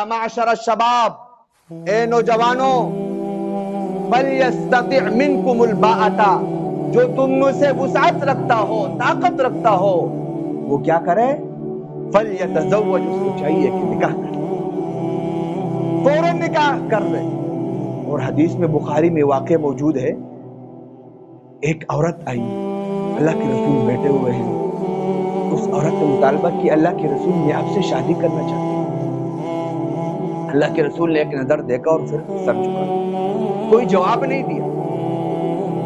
या माशर शबाब, ए नौजवानों, फलयस्तति मिनकुमुल बाअता, जो तुम में से वुसाअत रखता हो, ताकत रखता हो, वो क्या करे? फलयतज़व्वज, उसको चाहिए कि निकाह करे, फौरन निकाह कर ले। और हदीस में बुखारी में वाक़या मौजूद है, एक औरत आई, अल्लाह के रसूल बैठे हुए हैं, उस औरत ने मुतालबा कि अल्लाह के रसूल, मैं आपसे शादी करना चाहती हूँ। अल्लाह के रसूल ने एक नजर देखा और फिर सर झुका, कोई जवाब नहीं दिया।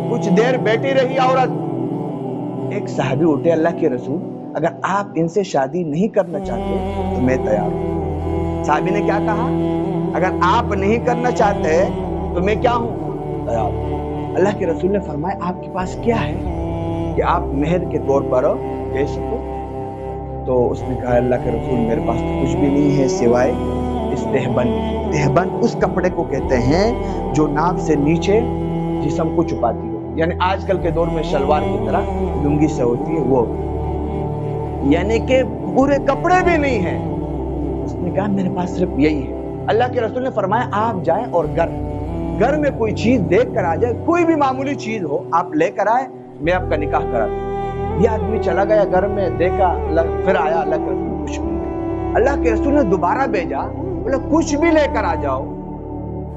कुछ देर बैठी रही औरत। एक सहाबी उठे, अल्लाह के रसूल, अगर आप इनसे शादी नहीं करना चाहते तो मैं तैयार हूँ। सहाबी ने क्या कहा? अगर आप नहीं करना चाहते तो मैं क्या हूँ? तैयार हूँ। अल्लाह के रसूल ने फरमाया, आपके पास क्या है कि आप मेहर के तौर पर दे सको? तो उसने कहा, अल्लाह के रसूल, मेरे पास तो कुछ भी नहीं है सिवाय इस देहबन। देहबन उस कपड़े को कहते हैं जो नाभ से नीचे जिस्म को छुपाती हो, यानी आजकल के दौर में शलवार की तरह लुंगी से होती है वो, यानी कि पूरे कपड़े भी नहीं है। उसने कहा, मेरे पास सिर्फ यही है। अल्लाह के रसूल ने फरमाया, आप जाए और घर में कोई चीज देख कर आ जाए, कोई भी मामूली चीज हो, आप लेकर आए, मैं आपका निकाह करा दूं। ये आदमी चला गया घर में, देखा, फिर आया, अल्लाह के रसूल कुछ भी नहीं। अल्लाह के रसूल ने दोबारा भेजा, बोला कुछ भी लेकर आ जाओ।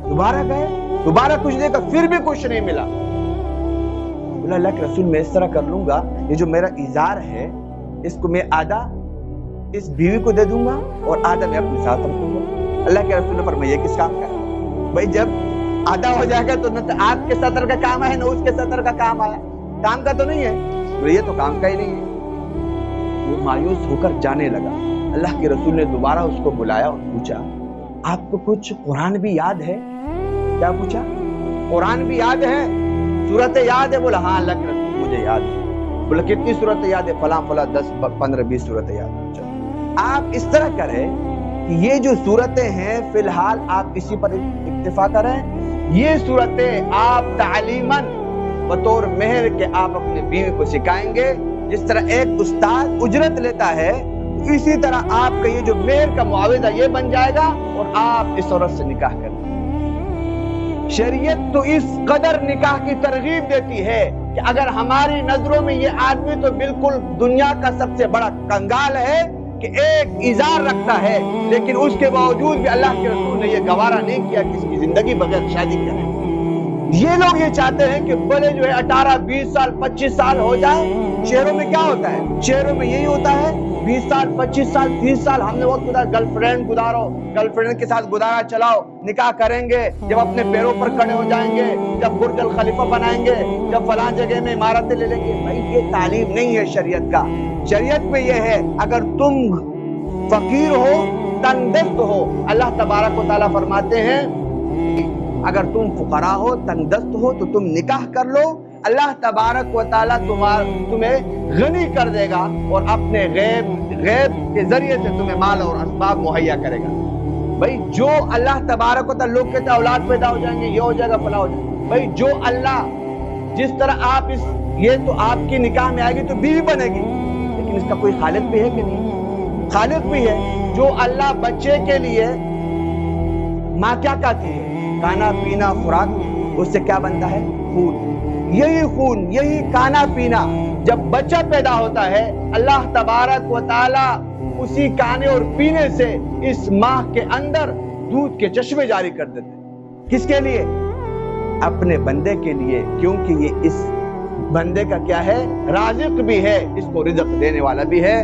दोबारा गए, दोबारा कुछ देखा, फिर भी कुछ नहीं मिला। बोला, अल्लाह के रसूल, मैं इस तरह कर लूंगा, ये जो मेरा इजार है इसको मैं आधा इस बीवी को दे दूंगा और आधा मैं अपने साथ रखूंगा। अल्लाह के रसूल ने फरमाया, किस काम का? भाई जब आधा हो जाएगा तो न आपके सतर का काम है, न उसके सतर का काम आया, काम का तो नहीं है। ये तो काम का ही नहीं है। वो मायूस होकर जाने लगा। अल्लाह के रसूल ने दोबारा उसको बुलाया और पूछा, आपको कुछ कुरान भी याद है? क्या पूछा? कुरान भी याद है, सूरत याद है? बोला, हाँ अल्लाह के रसूल, मुझे याद है। बोला, कितनी सूरत याद है? फला फला 10 15 20 सूरत याद है। चलो, आप इस तरह करें कि ये जो सूरतें हैं फिलहाल आप इसी पर इक्तिफा करें। ये सूरतें आप तालीमन बतौर मेहर के आप अपने बीवी को सिखाएंगे। जिस तरह एक उस्ताद उजरत लेता है, तो इसी तरह आपका ये जो मेहर का मुआविजा ये बन जाएगा और आप इस औरत से निकाह करें। शरीयत तो इस कदर निकाह की तरगीब देती है कि अगर हमारी नजरों में ये आदमी तो बिल्कुल दुनिया का सबसे बड़ा कंगाल है कि एक इजार रखता है, लेकिन उसके बावजूद भी अल्लाह के रसूल ने ये गवारा नहीं किया कि इसकी जिंदगी बगैर शादी करें। ये लोग ये चाहते हैं कि भले जो है 18 20 साल 25 साल हो जाए। शहरों में क्या होता है? शहरों में यही होता है, 20 साल 25 साल 30 साल हमने वक्त गुजारा, गर्लफ्रेंड गुजारो, गर्लफ्रेंड के साथ गुजारा चलाओ, निकाह करेंगे, जब अपने पैरों पर खड़े हो जाएंगे, जब बुर्ज अल खलीफा बनाएंगे, जब फलां जगह में इमारतें ले लेंगे। भाई ये तालीम नहीं है शरीयत का। शरीयत में ये है, अगर तुम फकीर हो, तंगदस्त हो, अल्लाह तबारक व तआला फरमाते हैं अगर तुम फुकरा हो, तंगदस्त हो, तो तुम निकाह कर लो, अल्लाह तबारक व तआला तुम्हें गनी कर देगा और अपने गैब के जरिए से तुम्हें माल और असबाब मुहैया करेगा। भाई जो अल्लाह तबारक व तआला, लोग कहते हैं औलाद पैदा हो जाएंगे, ये हो जाएगा, फला हो जाएगा। भाई जो अल्लाह, जिस तरह आप ये तो आपकी निकाह में आएगी तो बीवी बनेगी, लेकिन इसका कोई खालिक भी है कि नहीं? खालिक भी है। जो अल्लाह बच्चे के लिए, माँ क्या कहती है? खाना पीना खुराक, उससे क्या बनता है? खून। यही खून, यही खाना पीना, जब बच्चा पैदा होता है, अल्लाह तबारक व तआला उसी खाने और पीने से इस माह के अंदर दूध के चश्मे जारी कर देते हैं। किसके लिए? अपने बंदे के लिए, क्योंकि ये इस बंदे का क्या है? राज़िक भी है, इसको रिज़्क़ देने वाला भी है।